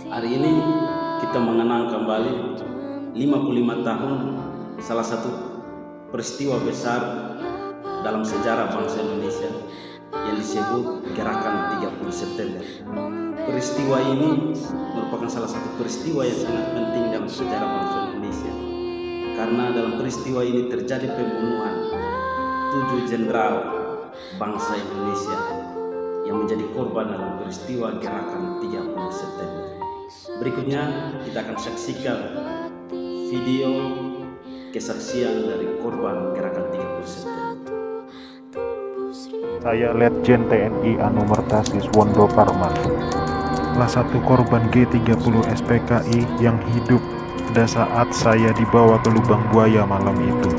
Hari ini kita mengenang kembali 55 tahun salah satu peristiwa besar dalam sejarah bangsa Indonesia yang disebut Gerakan 30 September. Peristiwa ini merupakan salah satu peristiwa yang sangat penting dalam sejarah bangsa Indonesia, karena dalam peristiwa ini terjadi pembunuhan 7 jenderal bangsa Indonesia yang menjadi korban dalam peristiwa Gerakan 30 September. Berikutnya kita akan saksikan video kesaksian dari korban Gerakan 30 September. Saya Letjen TNI Anumerta Siswondo Parman, salah satu korban G30 SPKI yang hidup pada saat saya dibawa ke lubang buaya malam itu.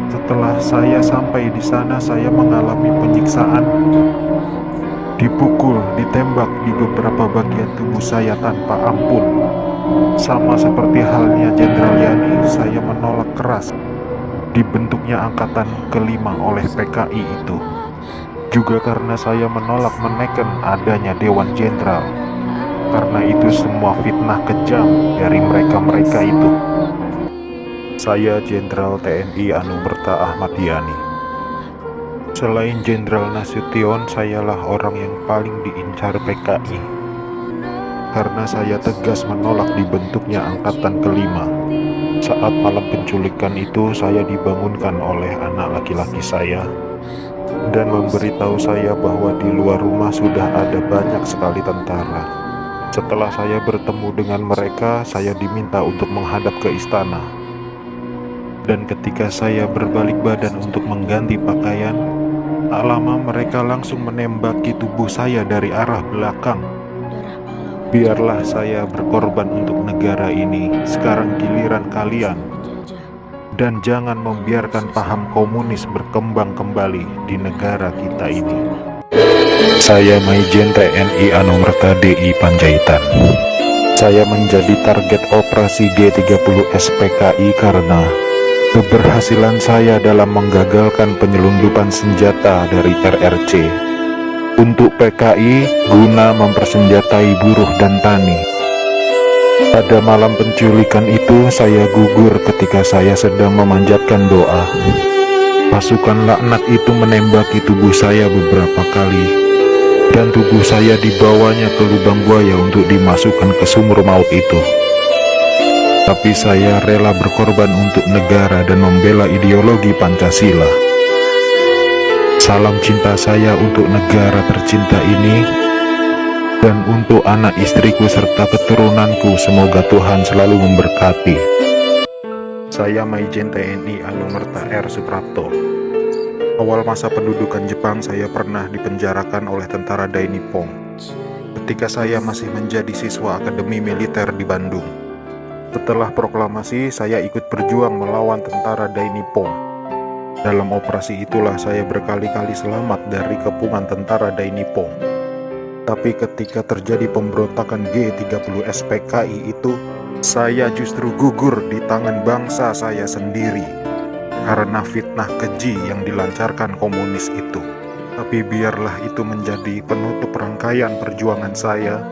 Setelah saya sampai di sana, saya mengalami penyiksaan, dipukul, ditembak di beberapa bagian tubuh saya tanpa ampun. Sama seperti halnya Jenderal Yani, saya menolak keras dibentuknya angkatan kelima oleh PKI itu. Juga karena saya menolak menekan adanya Dewan Jenderal, karena itu semua fitnah kejam dari mereka-mereka itu. Saya Jenderal TNI Anumerta Ahmad Yani. Selain Jenderal Nasution, sayalah orang yang paling diincar PKI, karena saya tegas menolak dibentuknya angkatan kelima. Saat malam penculikan itu, saya dibangunkan oleh anak laki-laki saya dan memberitahu saya bahwa di luar rumah sudah ada banyak sekali tentara. Setelah saya bertemu dengan mereka, saya diminta untuk menghadap ke istana. Dan ketika saya berbalik badan untuk mengganti pakaian, tak lama mereka langsung menembaki tubuh saya dari arah belakang. Biarlah saya berkorban untuk negara ini, sekarang giliran kalian. Dan jangan membiarkan paham komunis berkembang kembali di negara kita ini. Saya Maijen TNI Anumerta DI Panjaitan. Saya menjadi target operasi G30 SPKI karena keberhasilan saya dalam menggagalkan penyelundupan senjata dari RRC untuk PKI guna mempersenjatai buruh dan tani. Pada malam penculikan itu, saya gugur ketika saya sedang memanjatkan doa. Pasukan laknat itu menembaki tubuh saya beberapa kali, dan tubuh saya dibawanya ke lubang buaya untuk dimasukkan ke sumur maut itu. Tapi saya rela berkorban untuk negara dan membela ideologi Pancasila. Salam cinta saya untuk negara tercinta ini, dan untuk anak istriku serta keturunanku, semoga Tuhan selalu memberkati. Saya Maijen TNI Anumerta R. Suprapto. Awal masa pendudukan Jepang, saya pernah dipenjarakan oleh tentara Dai Nippon ketika saya masih menjadi siswa Akademi Militer di Bandung. Setelah proklamasi, saya ikut berjuang melawan tentara Dai Nippon. Dalam operasi itulah saya berkali-kali selamat dari kepungan tentara Dai Nippon. Tapi ketika terjadi pemberontakan G30 SPKI itu, saya justru gugur di tangan bangsa saya sendiri karena fitnah keji yang dilancarkan komunis itu. Tapi biarlah itu menjadi penutup rangkaian perjuangan saya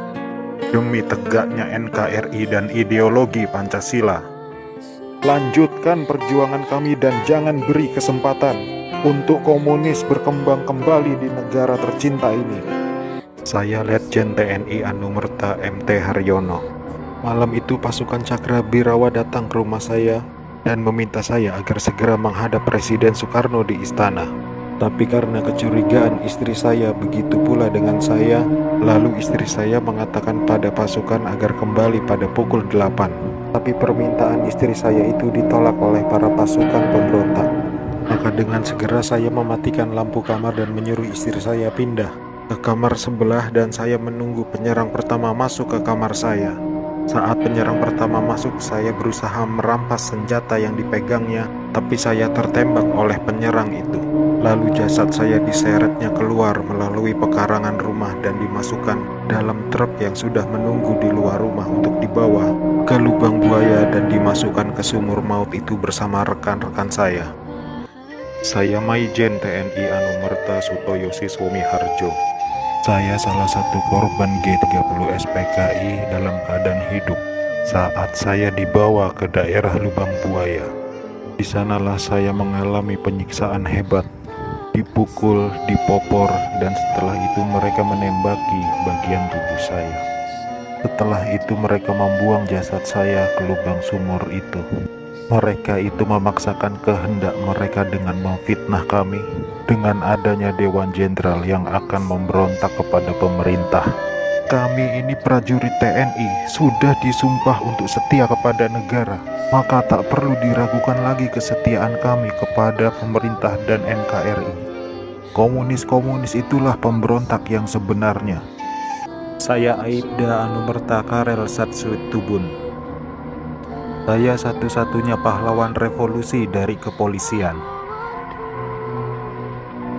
demi tegaknya NKRI dan ideologi Pancasila. Lanjutkan perjuangan kami dan jangan beri kesempatan untuk komunis berkembang kembali di negara tercinta ini. Saya Letjen TNI Anumerta MT Haryono. Malam itu pasukan Cakra Birawa datang ke rumah saya dan meminta saya agar segera menghadap Presiden Soekarno di istana. Tapi karena kecurigaan istri saya begitu pula dengan saya, lalu istri saya mengatakan pada pasukan agar kembali pada pukul 8. Tapi permintaan istri saya itu ditolak oleh para pasukan pemberontak. Maka dengan segera saya mematikan lampu kamar dan menyuruh istri saya pindah ke kamar sebelah, dan saya menunggu penyerang pertama masuk ke kamar saya. Saat penyerang pertama masuk, saya berusaha merampas senjata yang dipegangnya, tapi saya tertembak oleh penyerang itu. Lalu jasad saya diseretnya keluar melalui pekarangan rumah dan dimasukkan dalam truk yang sudah menunggu di luar rumah untuk dibawa ke lubang buaya dan dimasukkan ke sumur maut itu bersama rekan-rekan saya. Saya Maijen TNI Anumerta Sutoyo Siswomi Harjo. Saya salah satu korban G30 SPKI dalam keadaan hidup saat saya dibawa ke daerah Lubang Buaya. Di sanalah saya mengalami penyiksaan hebat, dipukul, dipopor, dan setelah itu mereka menembaki bagian tubuh saya. Setelah itu mereka membuang jasad saya ke lubang sumur itu. Mereka itu memaksakan kehendak mereka dengan memfitnah kami dengan adanya Dewan Jenderal yang akan memberontak kepada pemerintah. Kami ini prajurit TNI sudah disumpah untuk setia kepada negara, maka tak perlu diragukan lagi kesetiaan kami kepada pemerintah dan NKRI. Komunis-komunis itulah pemberontak yang sebenarnya. Saya Aibda Anumerta Karel Satsuit Tubun. Saya satu-satunya pahlawan revolusi dari kepolisian.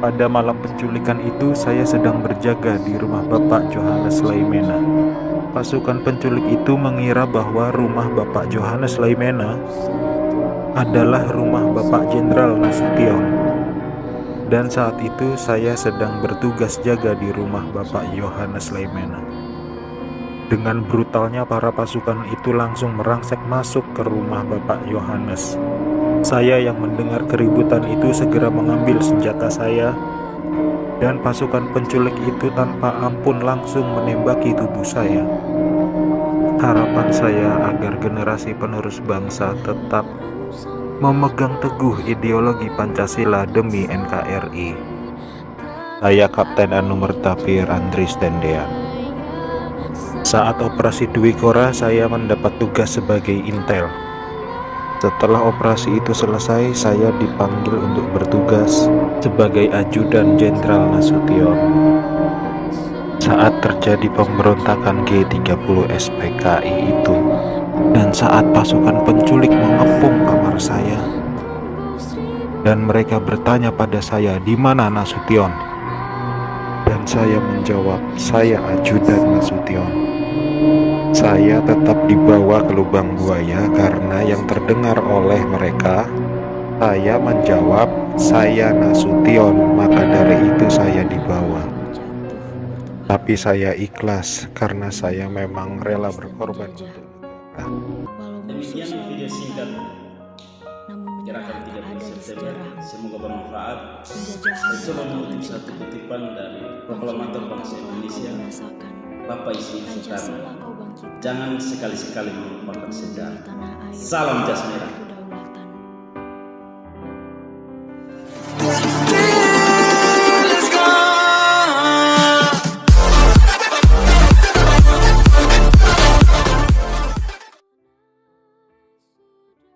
Pada malam penculikan itu, saya sedang berjaga di rumah Bapak Johannes Laimena. Pasukan penculik itu mengira bahwa rumah Bapak Johannes Laimena adalah rumah Bapak Jenderal Nasution. Dan saat itu saya sedang bertugas jaga di rumah Bapak Johannes Laimena. Dengan brutalnya para pasukan itu langsung merangsek masuk ke rumah Bapak Johannes. Saya yang mendengar keributan itu segera mengambil senjata saya, dan pasukan penculik itu tanpa ampun langsung menembaki tubuh saya. Harapan saya agar generasi penerus bangsa tetap memegang teguh ideologi Pancasila demi NKRI. Saya Kapten Anumerta Fir Andris Tendean. Saat operasi Dwi Kora, saya mendapat tugas sebagai intel. Setelah operasi itu selesai, saya dipanggil untuk bertugas sebagai ajudan Jenderal Nasution. Saat terjadi pemberontakan G30 SPKI itu, dan saat pasukan penculik mengepung kamar saya, dan mereka bertanya pada saya, "Di mana Nasution?" Dan saya menjawab, "Saya ajudan Nasution." Saya tetap dibawa ke lubang buaya karena yang terdengar oleh mereka, saya menjawab, "Saya Nasution," maka dari itu saya dibawa. Tapi saya ikhlas karena saya memang rela berkorban untuk negara. Demikian video singkat gerakan 30 September. Semoga bermanfaat. Saya coba mengutip satu kutipan dari proklamator bangsa Indonesia, Bapak Isu Soekarno. Jangan sekali-sekali melupakan sejarah. Salam jas merah.